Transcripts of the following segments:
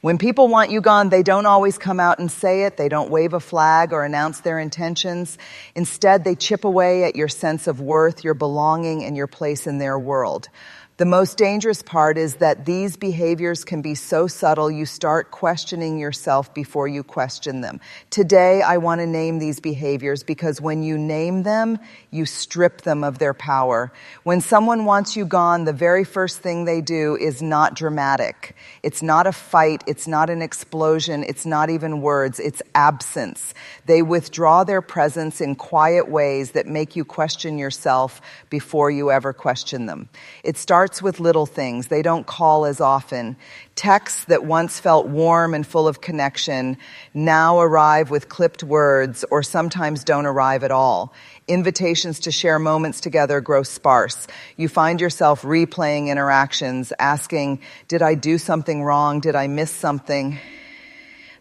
When people want you gone, they don't always come out and say it. They don't wave a flag or announce their intentions. Instead, they chip away at your sense of worth, your belonging, and your place in their world. The most dangerous part is that these behaviors can be so subtle you start questioning yourself before you question them. Today, I want to name these behaviors because when you name them, you strip them of their power. When someone wants you gone, the very first thing they do is not dramatic. It's not a fight. It's not an explosion. It's not even words. It's absence. They withdraw their presence in quiet ways that make you question yourself before you ever question them. It starts with little things. They don't call as often. Texts that once felt warm and full of connection now arrive with clipped words or sometimes don't arrive at all. Invitations to share moments together grow sparse. You find yourself replaying interactions, asking, did I do something wrong? Did I miss something?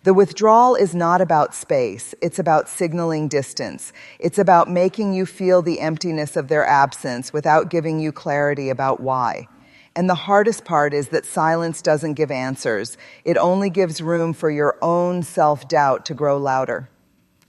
The withdrawal is not about space. It's about signaling distance. It's about making you feel the emptiness of their absence without giving you clarity about why. And the hardest part is that silence doesn't give answers. It only gives room for your own self-doubt to grow louder.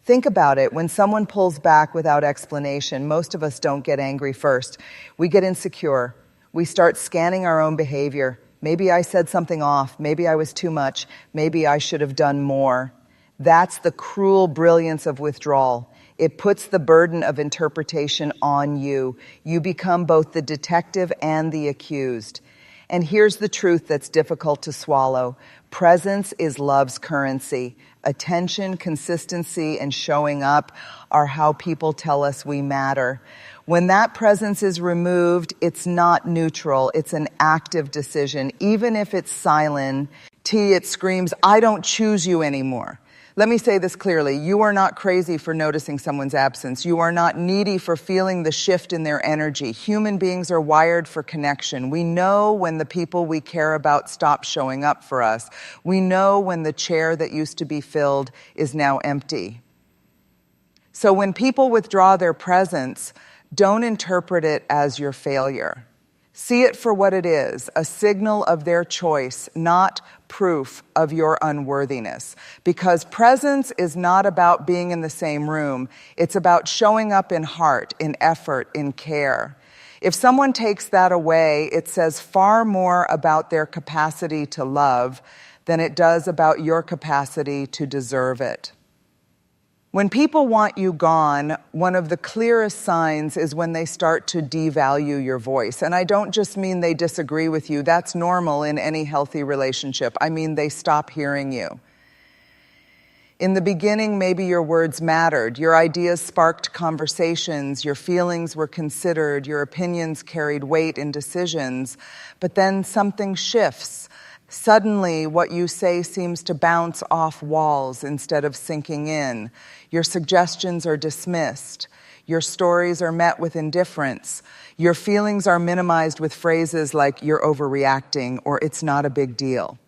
Think about it. When someone pulls back without explanation, most of us don't get angry first. We get insecure. We start scanning our own behavior. Maybe I said something off. Maybe I was too much. Maybe I should have done more. That's the cruel brilliance of withdrawal. It puts the burden of interpretation on you. You become both the detective and the accused. And here's the truth that's difficult to swallow. Presence is love's currency. Attention, consistency, and showing up are how people tell us we matter. When that presence is removed, it's not neutral. It's an active decision. Even if it's silent, it screams, I don't choose you anymore. Let me say this clearly. You are not crazy for noticing someone's absence. You are not needy for feeling the shift in their energy. Human beings are wired for connection. We know when the people we care about stop showing up for us. We know when the chair that used to be filled is now empty. So when people withdraw their presence, don't interpret it as your failure. See it for what it is, a signal of their choice, not proof of your unworthiness. Because presence is not about being in the same room. It's about showing up in heart, in effort, in care. If someone takes that away, it says far more about their capacity to love than it does about your capacity to deserve it. When people want you gone, one of the clearest signs is when they start to devalue your voice. And I don't just mean they disagree with you. That's normal in any healthy relationship. I mean they stop hearing you. In the beginning, maybe your words mattered. Your ideas sparked conversations. Your feelings were considered. Your opinions carried weight in decisions. But then something shifts. Suddenly, what you say seems to bounce off walls instead of sinking in. Your suggestions are dismissed. Your stories are met with indifference. Your feelings are minimized with phrases like, you're overreacting, or it's not a big deal.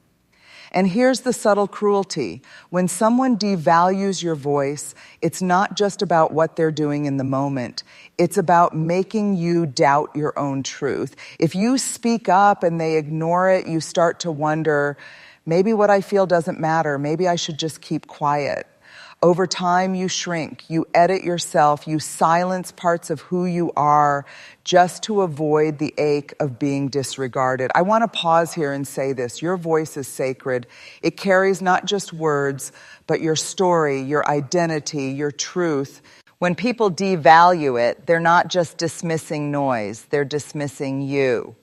And here's the subtle cruelty. When someone devalues your voice, it's not just about what they're doing in the moment. It's about making you doubt your own truth. If you speak up and they ignore it, you start to wonder, maybe what I feel doesn't matter. Maybe I should just keep quiet. Over time, you shrink, you edit yourself, you silence parts of who you are just to avoid the ache of being disregarded. I want to pause here and say this. Your voice is sacred. It carries not just words, but your story, your identity, your truth. When people devalue it, they're not just dismissing noise, they're dismissing you.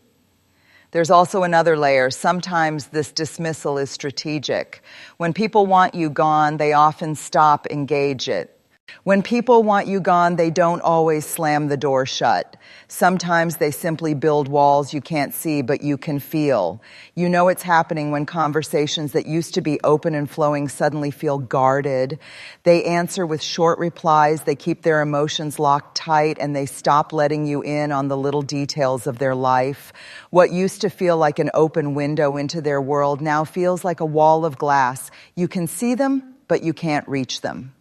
There's also another layer. Sometimes this dismissal is strategic. When people want you gone, they often stop, engage it. When people want you gone, they don't always slam the door shut. Sometimes they simply build walls you can't see, but you can feel. You know it's happening when conversations that used to be open and flowing suddenly feel guarded. They answer with short replies, they keep their emotions locked tight, and they stop letting you in on the little details of their life. What used to feel like an open window into their world now feels like a wall of glass. You can see them, but you can't reach them.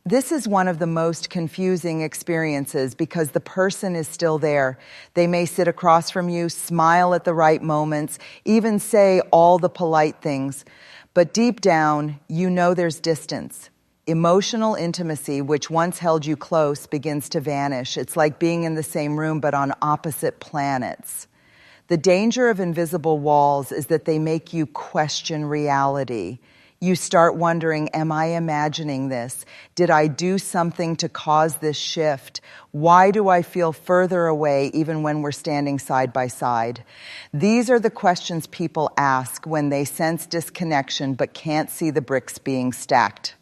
This is one of the most confusing experiences because the person is still there. They may sit across from you, smile at the right moments, even say all the polite things. But deep down, you know there's distance. Emotional intimacy, which once held you close, begins to vanish. It's like being in the same room but on opposite planets. The danger of invisible walls is that they make you question reality. You start wondering, am I imagining this? Did I do something to cause this shift? Why do I feel further away even when we're standing side by side? These are the questions people ask when they sense disconnection but can't see the bricks being stacked.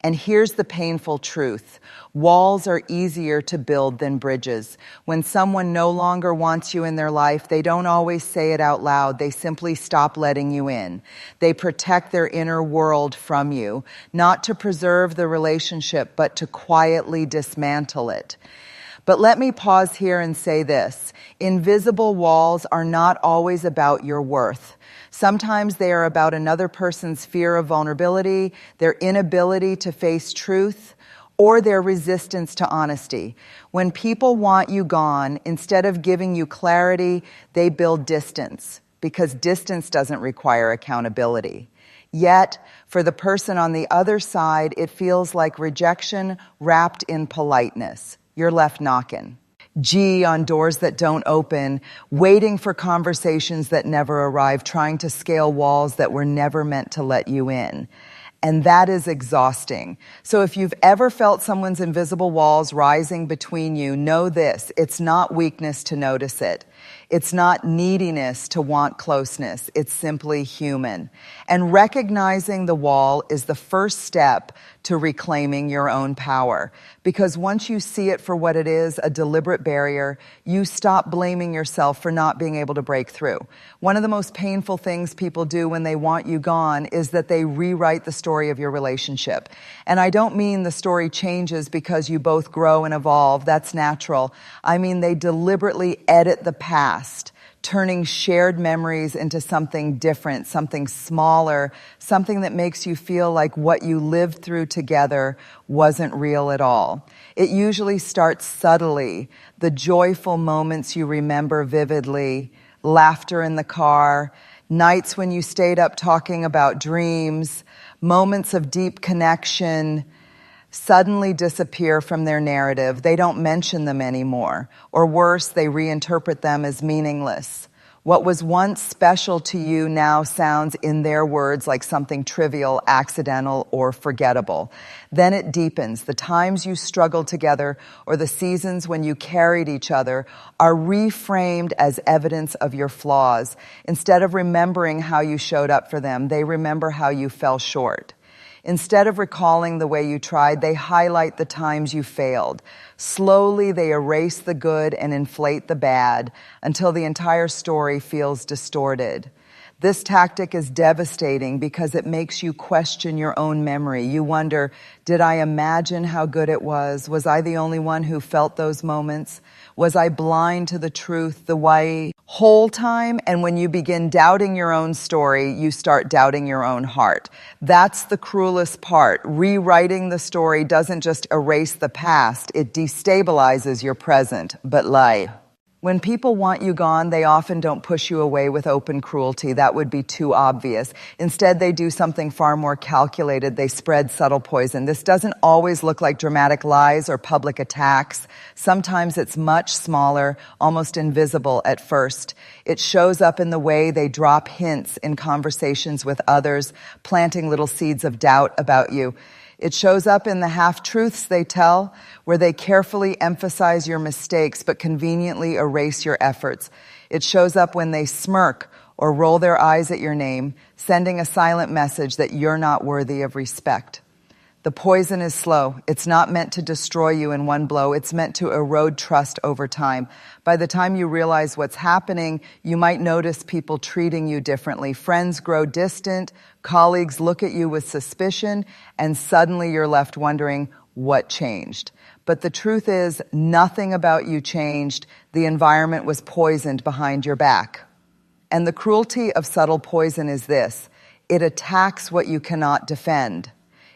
And here's the painful truth. Walls are easier to build than bridges. When someone no longer wants you in their life, they don't always say it out loud. They simply stop letting you in. They protect their inner world from you, not to preserve the relationship, but to quietly dismantle it. But let me pause here and say this. Invisible walls are not always about your worth. Sometimes they are about another person's fear of vulnerability, their inability to face truth, or their resistance to honesty. When people want you gone, instead of giving you clarity, they build distance, because distance doesn't require accountability. Yet, for the person on the other side, it feels like rejection wrapped in politeness. You're left knocking. G on doors that don't open, waiting for conversations that never arrive, trying to scale walls that were never meant to let you in. And that is exhausting. So if you've ever felt someone's invisible walls rising between you, know this: it's not weakness to notice it. It's not neediness to want closeness. It's simply human. And recognizing the wall is the first step to reclaiming your own power. Because once you see it for what it is, a deliberate barrier, you stop blaming yourself for not being able to break through. One of the most painful things people do when they want you gone is that they rewrite the story of your relationship. And I don't mean the story changes because you both grow and evolve. That's natural. I mean they deliberately edit the past, turning shared memories into something different, something smaller, something that makes you feel like what you lived through together wasn't real at all. It usually starts subtly, the joyful moments you remember vividly, laughter in the car, nights when you stayed up talking about dreams, moments of deep connection, suddenly disappear from their narrative. They don't mention them anymore. Or worse, they reinterpret them as meaningless. What was once special to you now sounds, in their words, like something trivial, accidental, or forgettable. Then it deepens. The times you struggled together or the seasons when you carried each other are reframed as evidence of your flaws. Instead of remembering how you showed up for them, they remember how you fell short. Instead of recalling the way you tried, they highlight the times you failed. Slowly, they erase the good and inflate the bad until the entire story feels distorted. This tactic is devastating because it makes you question your own memory. You wonder, did I imagine how good it was? Was I the only one who felt those moments? Was I blind to the truth the whole time? And when you begin doubting your own story, you start doubting your own heart. That's the cruelest part. Rewriting the story doesn't just erase the past, it destabilizes your present. But lie. When people want you gone, they often don't push you away with open cruelty. That would be too obvious. Instead, they do something far more calculated. They spread subtle poison. This doesn't always look like dramatic lies or public attacks. Sometimes it's much smaller, almost invisible at first. It shows up in the way they drop hints in conversations with others, planting little seeds of doubt about you. It shows up in the half-truths they tell, where they carefully emphasize your mistakes but conveniently erase your efforts. It shows up when they smirk or roll their eyes at your name, sending a silent message that you're not worthy of respect. The poison is slow. It's not meant to destroy you in one blow. It's meant to erode trust over time. By the time you realize what's happening, you might notice people treating you differently. Friends grow distant, colleagues look at you with suspicion, and suddenly you're left wondering what changed. But the truth is, nothing about you changed. The environment was poisoned behind your back. And the cruelty of subtle poison is this: it attacks what you cannot defend.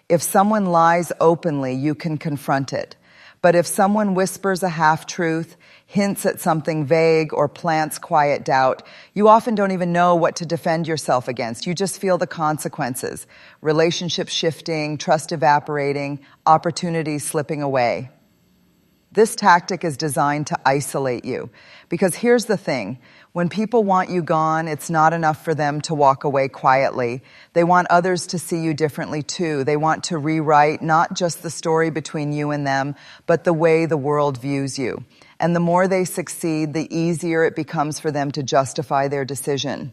If someone lies openly, you can confront it. But if someone whispers a half-truth, hints at something vague, or plants quiet doubt, you often don't even know what to defend yourself against. You just feel the consequences. Relationships shifting, trust evaporating, opportunities slipping away. This tactic is designed to isolate you. Because here's the thing. When people want you gone, it's not enough for them to walk away quietly. They want others to see you differently too. They want to rewrite not just the story between you and them, but the way the world views you. And the more they succeed, the easier it becomes for them to justify their decision.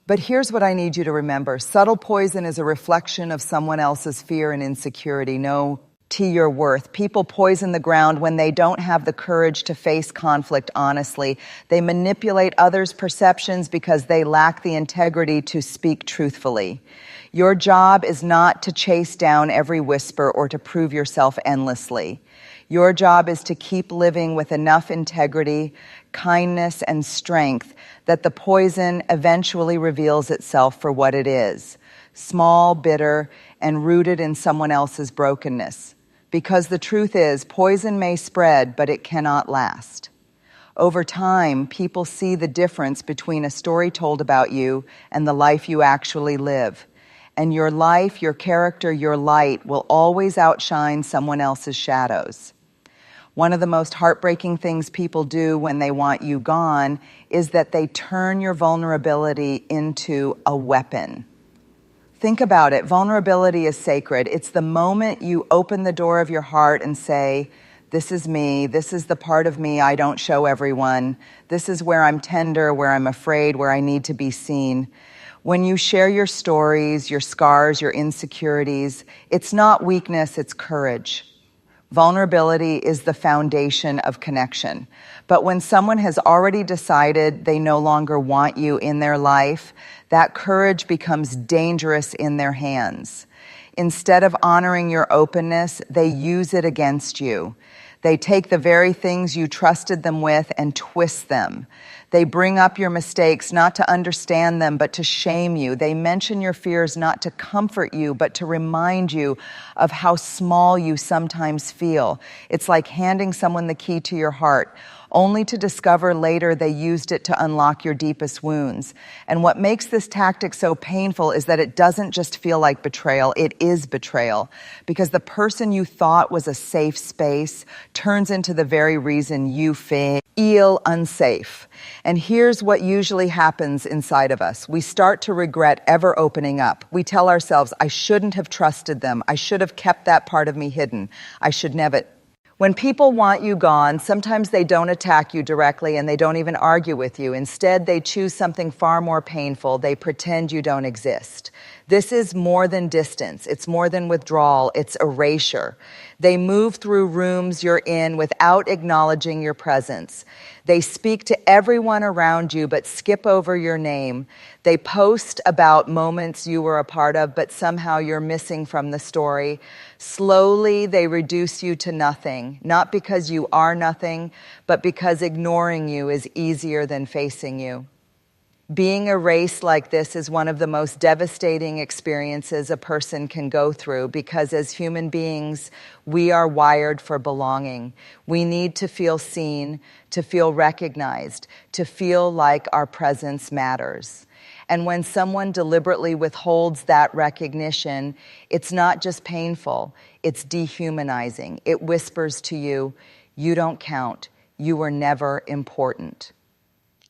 But here's what I need you to remember. Subtle poison is a reflection of someone else's fear and insecurity. No to your worth. People poison the ground when they don't have the courage to face conflict honestly. They manipulate others' perceptions because they lack the integrity to speak truthfully. Your job is not to chase down every whisper or to prove yourself endlessly. Your job is to keep living with enough integrity, kindness, and strength that the poison eventually reveals itself for what it is: small, bitter, and rooted in someone else's brokenness. Because the truth is, poison may spread, but it cannot last. Over time, people see the difference between a story told about you and the life you actually live. And your life, your character, your light will always outshine someone else's shadows. One of the most heartbreaking things people do when they want you gone is that they turn your vulnerability into a weapon. Think about it. Vulnerability is sacred. It's the moment you open the door of your heart and say, this is me. This is the part of me I don't show everyone. This is where I'm tender, where I'm afraid, where I need to be seen. When you share your stories, your scars, your insecurities, it's not weakness, it's courage. Vulnerability is the foundation of connection. But when someone has already decided they no longer want you in their life, that courage becomes dangerous in their hands. Instead of honoring your openness, they use it against you. They take the very things you trusted them with and twist them. They bring up your mistakes not to understand them, but to shame you. They mention your fears not to comfort you, but to remind you of how small you sometimes feel. It's like handing someone the key to your heart, only to discover later they used it to unlock your deepest wounds. And what makes this tactic so painful is that it doesn't just feel like betrayal, it is betrayal. Because the person you thought was a safe space turns into the very reason you feel unsafe. And here's what usually happens inside of us. We start to regret ever opening up. We tell ourselves, I shouldn't have trusted them. I should have kept that part of me hidden. I should never. When people want you gone, sometimes they don't attack you directly and they don't even argue with you. Instead, they choose something far more painful. They pretend you don't exist. This is more than distance. It's more than withdrawal. It's erasure. They move through rooms you're in without acknowledging your presence. They speak to everyone around you but skip over your name. They post about moments you were a part of but somehow you're missing from the story. Slowly, they reduce you to nothing, not because you are nothing, but because ignoring you is easier than facing you. Being erased like this is one of the most devastating experiences a person can go through because as human beings, we are wired for belonging. We need to feel seen, to feel recognized, to feel like our presence matters. And when someone deliberately withholds that recognition, it's not just painful, it's dehumanizing. It whispers to you, you don't count, you were never important.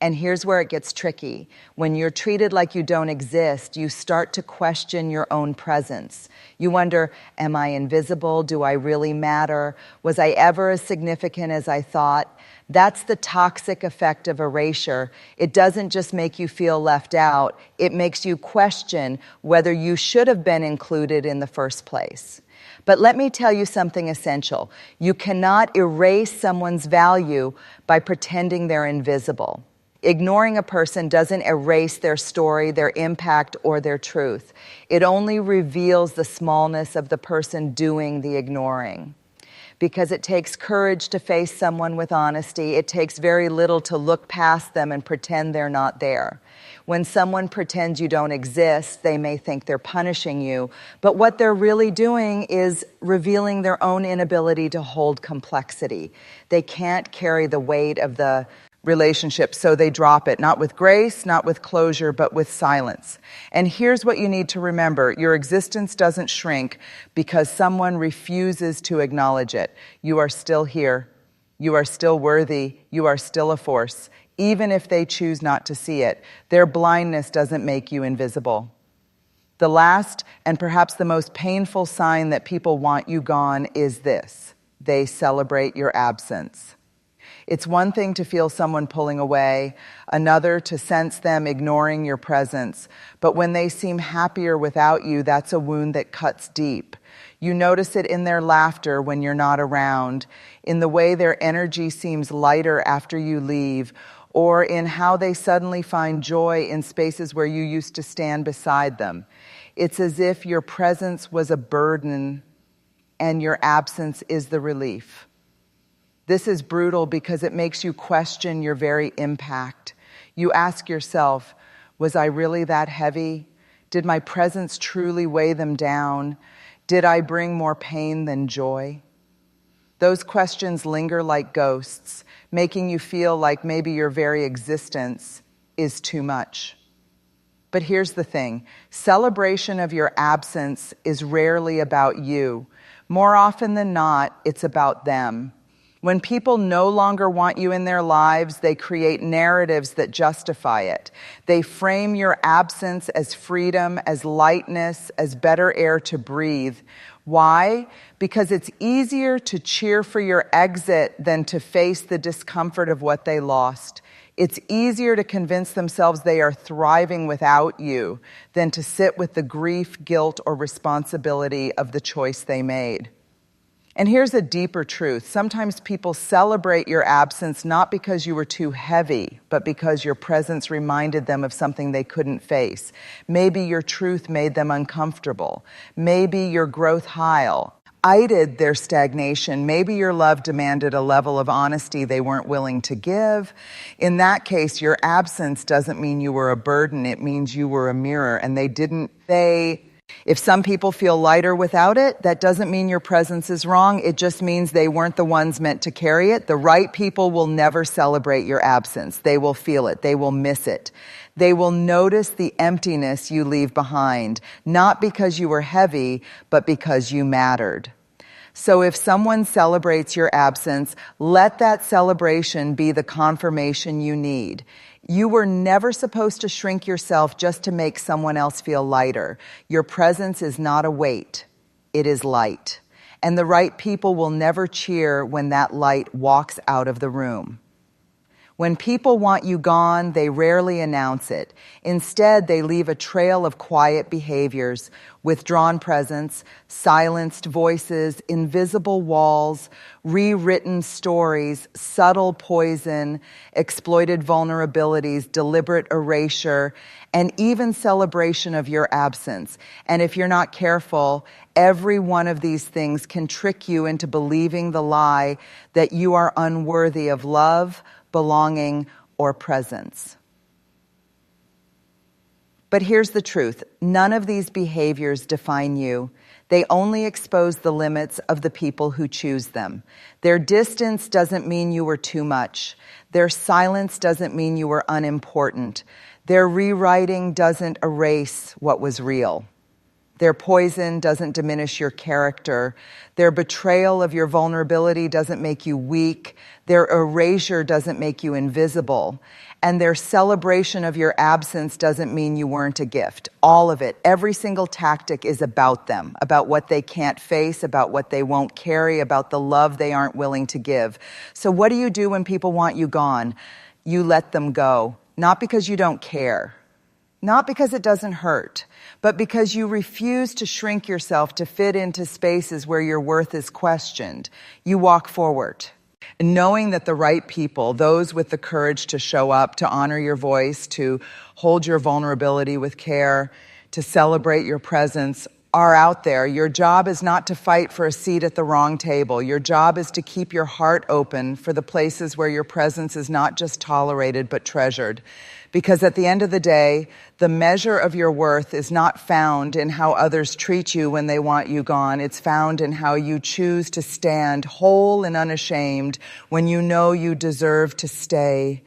And here's where it gets tricky. When you're treated like you don't exist, you start to question your own presence. You wonder, am I invisible? Do I really matter? Was I ever as significant as I thought? That's the toxic effect of erasure. It doesn't just make you feel left out, it makes you question whether you should have been included in the first place. But let me tell you something essential. You cannot erase someone's value by pretending they're invisible. Ignoring a person doesn't erase their story, their impact, or their truth. It only reveals the smallness of the person doing the ignoring. Because it takes courage to face someone with honesty. It takes very little to look past them and pretend they're not there. When someone pretends you don't exist, they may think they're punishing you, but what they're really doing is revealing their own inability to hold complexity. They can't carry the weight of the relationship, so they drop it, not with grace, not with closure, but with silence. And here's what you need to remember. Your existence doesn't shrink because someone refuses to acknowledge it. You are still here. You are still worthy. You are still a force, even if they choose not to see it. Their blindness doesn't make you invisible. The last and perhaps the most painful sign that people want you gone is this: they celebrate your absence. It's one thing to feel someone pulling away, another to sense them ignoring your presence. But when they seem happier without you, that's a wound that cuts deep. You notice it in their laughter when you're not around, in the way their energy seems lighter after you leave, or in how they suddenly find joy in spaces where you used to stand beside them. It's as if your presence was a burden and your absence is the relief. This is brutal because it makes you question your very impact. You ask yourself, was I really that heavy? Did my presence truly weigh them down? Did I bring more pain than joy? Those questions linger like ghosts, making you feel like maybe your very existence is too much. But here's the thing: celebration of your absence is rarely about you. More often than not, it's about them. When people no longer want you in their lives, they create narratives that justify it. They frame your absence as freedom, as lightness, as better air to breathe. Why? Because it's easier to cheer for your exit than to face the discomfort of what they lost. It's easier to convince themselves they are thriving without you than to sit with the grief, guilt, or responsibility of the choice they made. And here's a deeper truth. Sometimes people celebrate your absence not because you were too heavy, but because your presence reminded them of something they couldn't face. Maybe your truth made them uncomfortable. Maybe your growth hided their stagnation. Maybe your love demanded a level of honesty they weren't willing to give. In that case, your absence doesn't mean you were a burden. It means you were a mirror, and if some people feel lighter without it, that doesn't mean your presence is wrong. It just means they weren't the ones meant to carry it. The right people will never celebrate your absence. They will feel it. They will miss it. They will notice the emptiness you leave behind, not because you were heavy, but because you mattered. So if someone celebrates your absence, let that celebration be the confirmation you need. You were never supposed to shrink yourself just to make someone else feel lighter. Your presence is not a weight, it is light. And the right people will never cheer when that light walks out of the room. When people want you gone, they rarely announce it. Instead, they leave a trail of quiet behaviors, withdrawn presence, silenced voices, invisible walls, rewritten stories, subtle poison, exploited vulnerabilities, deliberate erasure, and even celebration of your absence. And if you're not careful, every one of these things can trick you into believing the lie that you are unworthy of love, belonging, or presence. But here's the truth. None of these behaviors define you. They only expose the limits of the people who choose them. Their distance doesn't mean you were too much. Their silence doesn't mean you were unimportant. Their rewriting doesn't erase what was real. Their poison doesn't diminish your character. Their betrayal of your vulnerability doesn't make you weak. Their erasure doesn't make you invisible. And their celebration of your absence doesn't mean you weren't a gift. All of it, every single tactic is about them, about what they can't face, about what they won't carry, about the love they aren't willing to give. So what do you do when people want you gone? You let them go, not because you don't care. Not because it doesn't hurt, but because you refuse to shrink yourself to fit into spaces where your worth is questioned. You walk forward, knowing that the right people, those with the courage to show up, to honor your voice, to hold your vulnerability with care, to celebrate your presence, are out there. Your job is not to fight for a seat at the wrong table. Your job is to keep your heart open for the places where your presence is not just tolerated but treasured. Because at the end of the day, the measure of your worth is not found in how others treat you when they want you gone. It's found in how you choose to stand whole and unashamed when you know you deserve to stay